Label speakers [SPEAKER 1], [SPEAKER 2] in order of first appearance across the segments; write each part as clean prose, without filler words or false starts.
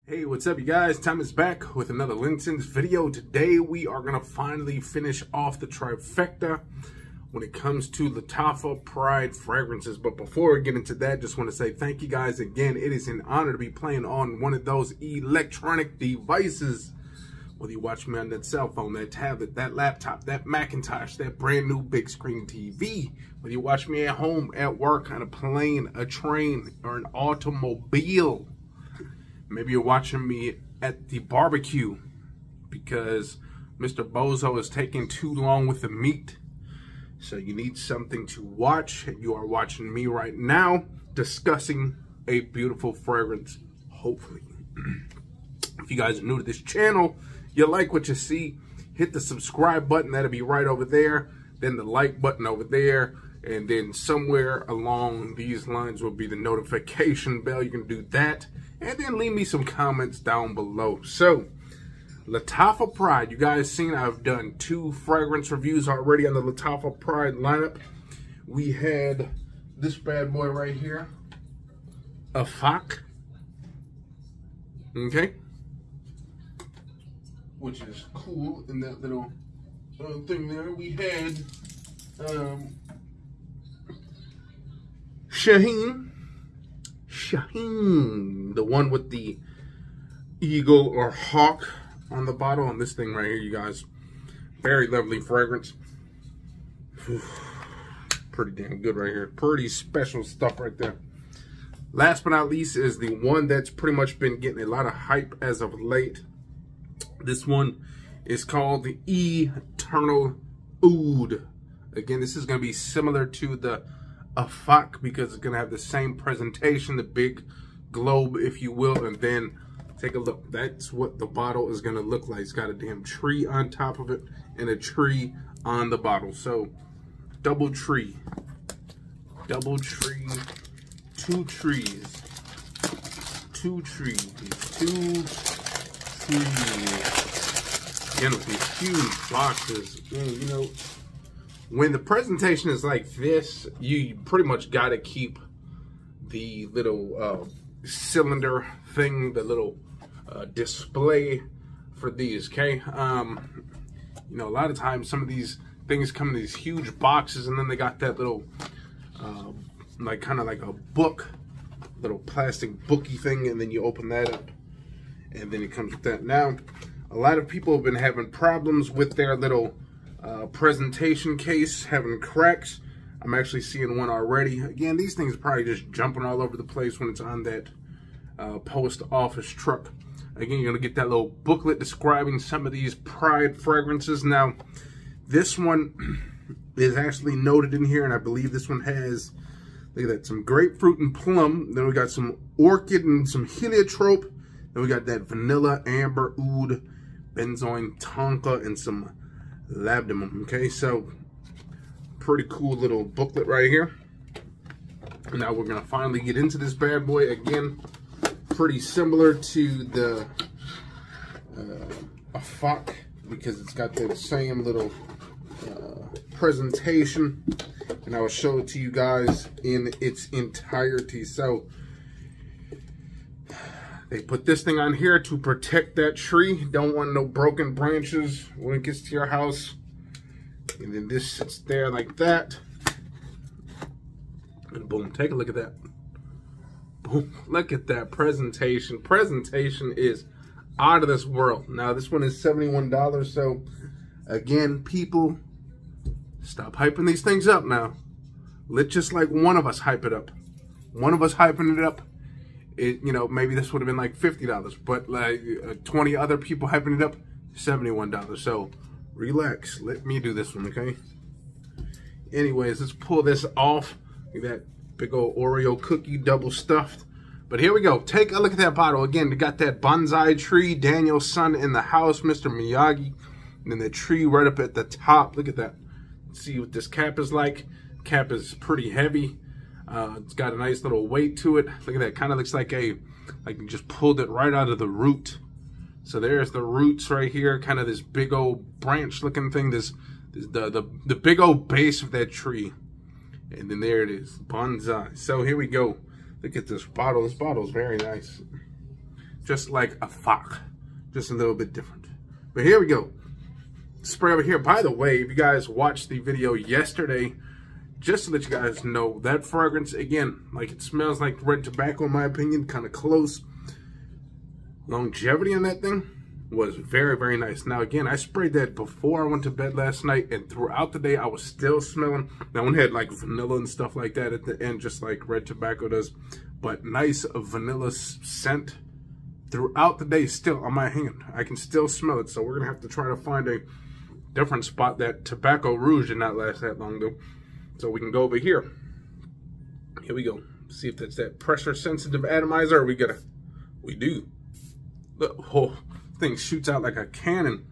[SPEAKER 1] Hey, what's up you guys? Tom is back with another Linton's video. Today we are going to finally finish off the trifecta when it comes to Lattafa Pride fragrances. But before we get into that, just want to say thank you guys again. It is an honor to be playing on one of those electronic devices. Whether you watch me on that cell phone, that tablet, that laptop, that Macintosh, that brand new big screen TV. Whether you watch me at home, at work, on a plane, a train, or an automobile. Maybe you're watching me at the barbecue because Mr. Bozo is taking too long with the meat. So you need something to watch. And you are watching me right now discussing a beautiful fragrance, hopefully. If you guys are new to this channel, you like what you see, hit the subscribe button. That'll be right over there. Then the like button over there. And then somewhere along these lines will be the notification bell. You can do that. And then leave me some comments down below. So, Lattafa Pride. You guys seen I've done 2 fragrance reviews already on the Lattafa Pride lineup. We had this bad boy right here. Afak. Okay. Which is cool in that little thing there. We had Shaheen, the one with the eagle or hawk on the bottle on this thing right here, you guys. Very lovely fragrance. Pretty damn good right here. Pretty special stuff right there. Last but not least is the one that's pretty much been getting a lot of hype as of late. This one is called the Eternal Oud. Again, this is going to be similar to the Afak because it's going to have the same presentation, the big globe, if you will. And then take a look. That's what the bottle is going to look like. It's got a damn tree on top of it and a tree on the bottle. So, double tree. Double tree. 2 trees. 2 trees. 2 trees. Again, with these huge boxes. You know, when the presentation is like this, you pretty much got to keep the little cylinder thing, the little display for these, okay? You know, a lot of times some of these things come in these huge boxes and then they got that little, like kind of like a book, little plastic booky thing, and then you open that up and then it comes with that. Now, a lot of people have been having problems with their little presentation case having cracks. I'm actually seeing one already. Again, these things are probably just jumping all over the place when it's on that post office truck. Again, you're gonna get that little booklet describing some of these Pride fragrances. Now, this one is actually noted in here, and I believe this one has, look at that, some grapefruit and plum. Then we got some orchid and some heliotrope. Then we got that vanilla, amber, oud, benzoin, tonka, and some labdanum. Okay, so pretty cool little booklet right here. Now we're gonna finally get into this bad boy. Again, pretty similar to the Afak because it's got that same little presentation, and I will show it to you guys in its entirety. So they put this thing on here to protect that tree. Don't want no broken branches when it gets to your house. And then this sits there like that. And boom, take a look at that. Boom, look at that presentation. Presentation is out of this world. Now, this one is $71. So, again, people, stop hyping these things up now. Let just like one of us hype it up. One of us hyping it up. You know, maybe this would have been like $50, but like 20 other people hyping it up, $71. So relax, let me do this one, okay? Anyways, let's pull this off. Look at that big old Oreo cookie, double stuffed. But here we go. Take a look at that bottle. Again, we got that bonsai tree, Daniel's son in the house, Mr. Miyagi. And then the tree right up at the top. Look at that. See what this cap is like. Cap is pretty heavy. It's got a nice little weight to it. Look at that. Kind of looks like you just pulled it right out of the root. So there's the roots right here. Kind of this big old branch looking thing. The big old base of that tree. And then there it is. Bonsai. So here we go. Look at this bottle. This bottle is very nice. just like a fox, just a little bit different. But here we go. Spray over here. By the way, if you guys watched the video yesterday, just to let you guys know, that fragrance, again, like it smells like red tobacco in my opinion, kind of close. Longevity on that thing was very, very nice. Now again, I sprayed that before I went to bed last night, and throughout the day I was still smelling. That one had like vanilla and stuff like that at the end, just like red tobacco does, but nice vanilla scent throughout the day still on my hand. I can still smell it, so we're gonna have to try to find a different spot. That tobacco rouge did not last that long though, so we can go over here. Here we go. See if that's that pressure sensitive atomizer. Or we do. The whole thing shoots out like a cannon.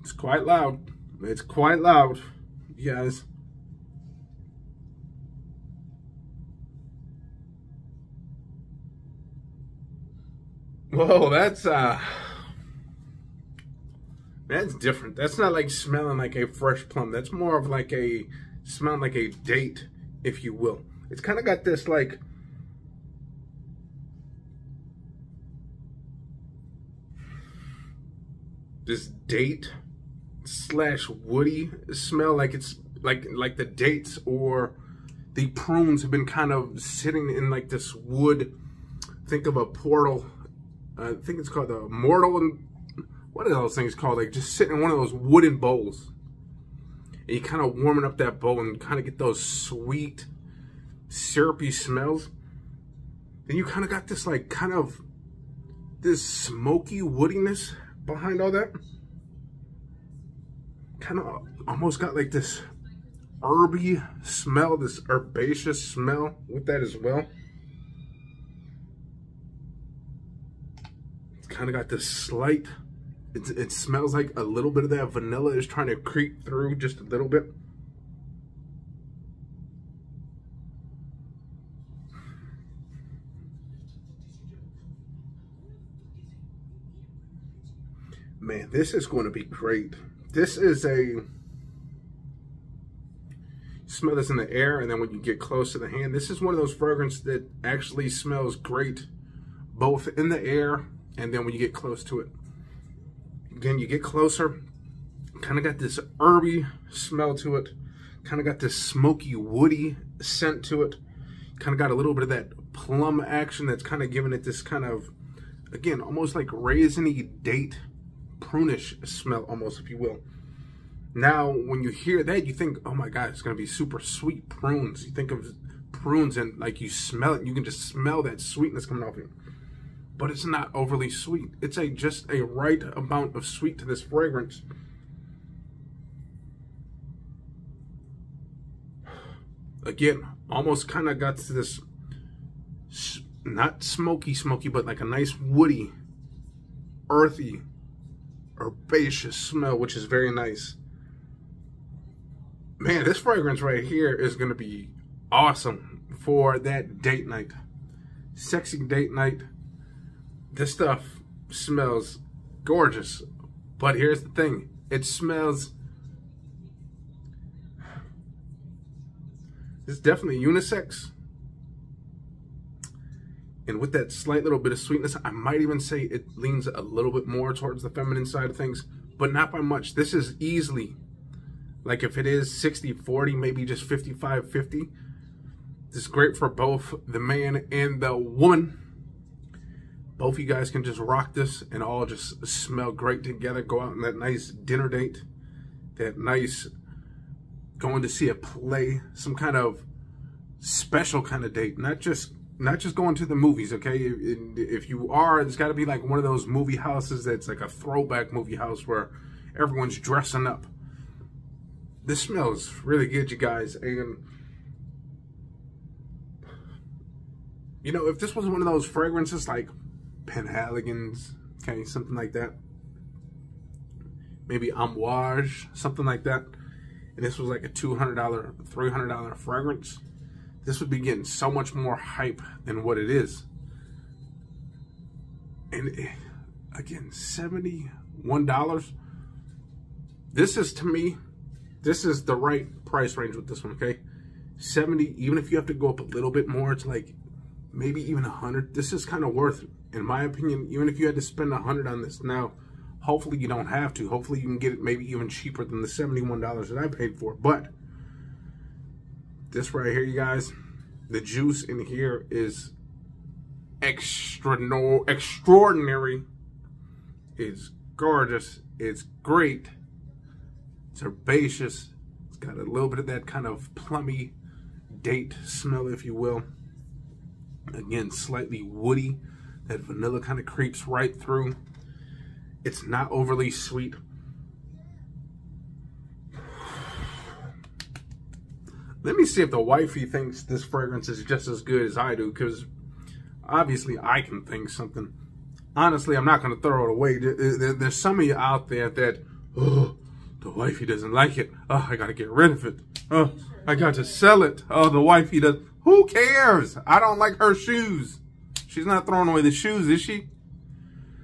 [SPEAKER 1] It's quite loud. It's quite loud, you guys. Whoa, that's different. That's not like smelling like a fresh plum. That's more of like a smelling like a date, if you will. It's kind of got this like this date slash woody smell, like it's like the dates or the prunes have been kind of sitting in like this wood. Think of a portal. I think it's called a mortal, and what are those things called? Like just sitting in one of those wooden bowls, and you kind of warming up that bowl and kind of get those sweet, syrupy smells. Then you kind of got this like kind of this smoky woodiness behind all that. Kind of almost got like this herby smell, this herbaceous smell with that as well. It's kind of got this slight, it smells like a little bit of that vanilla is trying to creep through just a little bit. Man, this is going to be great. This is smell this in the air, and then when you get close to the hand, this is one of those fragrances that actually smells great both in the air and then when you get close to it. Again, you get closer, kind of got this herby smell to it, kind of got this smoky woody scent to it, kind of got a little bit of that plum action that's kind of giving it this kind of, again, almost like raisiny date, prunish smell almost, if you will. Now, when you hear that, you think, oh my God, it's going to be super sweet prunes. You think of prunes and like you smell it, you can just smell that sweetness coming off you. But it's not overly sweet. It's just a right amount of sweet to this fragrance. Again, almost kind of got to this, not smoky, but like a nice woody, earthy, herbaceous smell, which is very nice. Man, this fragrance right here is going to be awesome for that date night. Sexy date night. This stuff smells gorgeous. But here's the thing. It smells... It's definitely unisex. And with that slight little bit of sweetness, I might even say it leans a little bit more towards the feminine side of things, but not by much. This is easily, like if it is 60-40, maybe just 55-50. This is great for both the man and the woman. Both of you guys can just rock this and all just smell great together. Go out on that nice dinner date, that nice going to see a play, some kind of special kind of date, not just going to the movies, okay? If you are, it's got to be like one of those movie houses that's like a throwback movie house where everyone's dressing up. This smells really good, you guys. And, you know, if this was one of those fragrances like Penhaligon's, okay, something like that, maybe Amouage, something like that, and this was like a $200, $300 fragrance, this would be getting so much more hype than what it is. And again, $71. This is, to me, this is the right price range with this one, okay? 70, even if you have to go up a little bit more, it's like maybe even 100. This is kind of worth it, in my opinion. Even if you had to spend 100 on this now, hopefully you don't have to. Hopefully you can get it maybe even cheaper than the $71 that I paid for. But this right here, you guys, the juice in here is extraordinary. It's gorgeous. It's great. It's herbaceous. It's got a little bit of that kind of plummy date smell, if you will. Again, slightly woody. That vanilla kind of creeps right through. It's not overly sweet. Let me see if the wifey thinks this fragrance is just as good as I do, because obviously I can think something. Honestly, I'm not going to throw it away. There's some of you out there that, oh, the wifey doesn't like it. Oh, I got to get rid of it. Oh, I got to sell it. Oh, the wifey does. Who cares? I don't like her shoes. She's not throwing away the shoes, is she?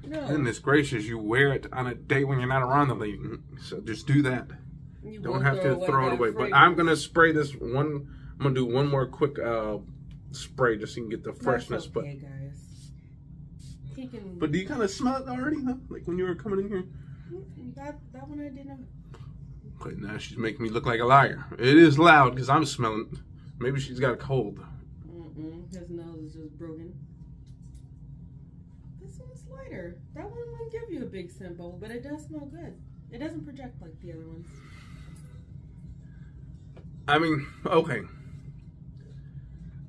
[SPEAKER 1] No. Goodness gracious, you wear it on a day when you're not around the lady. So just do that. You don't have to throw it away. But I'm going to spray this one. I'm going to do one more quick spray just so you can get the freshness.
[SPEAKER 2] That's okay, guys. He can...
[SPEAKER 1] But do you kind of smell it already, though? Like when you were coming in here?
[SPEAKER 2] That one I didn't.
[SPEAKER 1] Okay, now she's making me look like a liar. It is loud because I'm smelling it. Maybe she's got a cold.
[SPEAKER 2] His nose is just broken. This one's lighter. That one won't give you a big scent bubble, but it does smell good. It doesn't project like the other ones.
[SPEAKER 1] I mean, okay.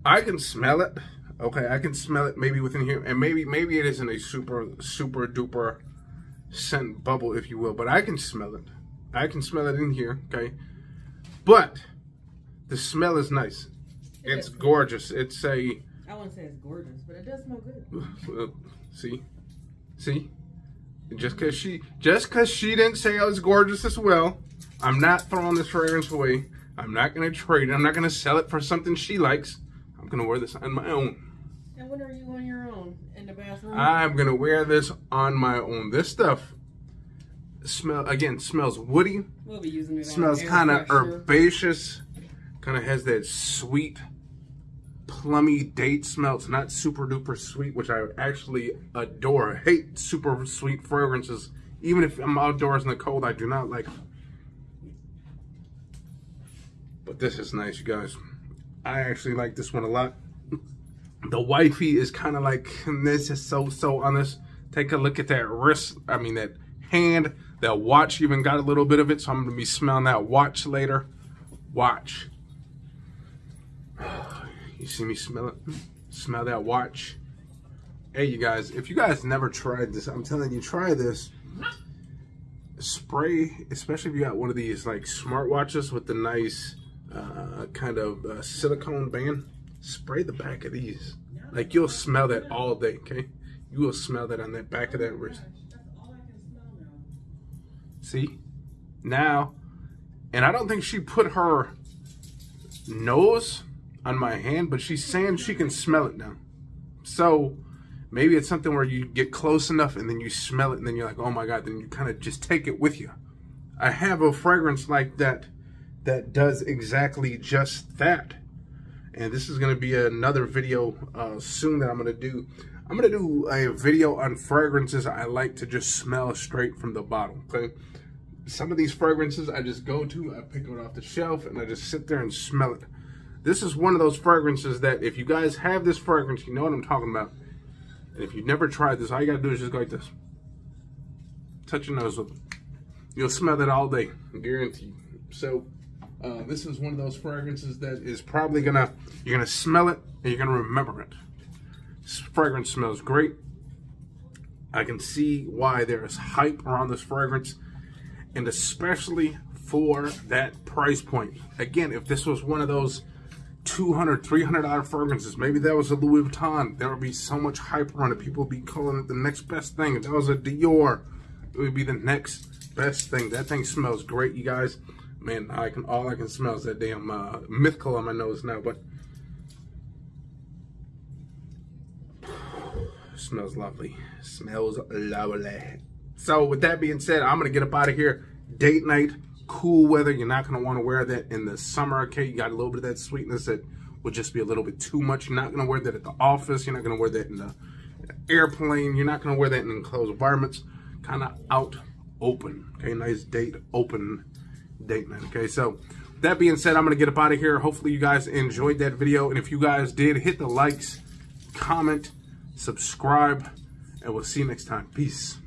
[SPEAKER 1] I can smell it. Okay, I can smell it maybe within here. And maybe it isn't a super duper scent bubble, if you will. But I can smell it. I can smell it in here, okay? But the smell is nice. It's gorgeous. It's a...
[SPEAKER 2] I wouldn't say it's gorgeous, but it does smell good.
[SPEAKER 1] See? Just because she didn't say I was gorgeous as well, I'm not throwing this fragrance away. I'm not going to trade it. I'm not going to sell it for something she likes. I'm going to wear this on my own.
[SPEAKER 2] And when are you on your own? In the bathroom?
[SPEAKER 1] I'm going to wear this on my own. This stuff smells woody.
[SPEAKER 2] We'll be using it.
[SPEAKER 1] Smells kind of herbaceous. Kind of has that sweet, plummy date smell. It's not super duper sweet, which I actually adore. I hate super sweet fragrances. Even if I'm outdoors in the cold, I do not like them. But this is nice, you guys. I actually like this one a lot. The wifey is kind of like, this is so on this. Take a look at that wrist. I mean, that hand. That watch even got a little bit of it. So I'm going to be smelling that watch later. Watch. You see me smell it? Smell that watch. Hey, you guys. If you guys never tried this, I'm telling you, try this. Spray, especially if you got one of these like smartwatches with the nice kind of silicone band. Spray the back of these. Like you'll smell that all day, okay? You will smell that on that back of that wrist.
[SPEAKER 2] That's all I can smell now.
[SPEAKER 1] See? Now, and I don't think she put her nose on my hand, but she's saying she can smell it now. So maybe it's something where you get close enough and then you smell it and then you're like, oh my God, then you kind of just take it with you. I have a fragrance like that that does exactly just that. And this is going to be another video soon that I'm going to do. I'm going to do a video on fragrances I like to just smell straight from the bottle, okay? Some of these fragrances I just go to, I pick it off the shelf, and I just sit there and smell it. This is one of those fragrances that if you guys have this fragrance, you know what I'm talking about. And if you've never tried this, all you got to do is just go like this. Touch your nose with it. You'll smell it all day, guaranteed. So this is one of those fragrances that is probably you're gonna smell it and you're gonna remember it. This fragrance smells great. I can see why there is hype around this fragrance, and especially for that price point. Again, if this was one of those $200, $300 fragrances, maybe that was a Louis Vuitton, there would be so much hype around it. People would be calling it the next best thing. If that was a Dior, it would be the next best thing. That thing smells great, you guys. Man, all I can smell is that damn mythical on my nose now, but smells lovely. Smells lovely. So with that being said, I'm gonna get up out of here. Date night cool weather. You're not going to want to wear that in the summer, okay? You got a little bit of that sweetness that would just be a little bit too much. You're not going to wear that at the office. You're not going to wear that in the airplane. You're not going to wear that in enclosed environments. Kind of out open, okay? Nice date, open date night, okay? So that being said, I'm going to get up out of here. Hopefully you guys enjoyed that video. And if you guys did, hit the likes, comment, subscribe, and we'll see you next time. Peace.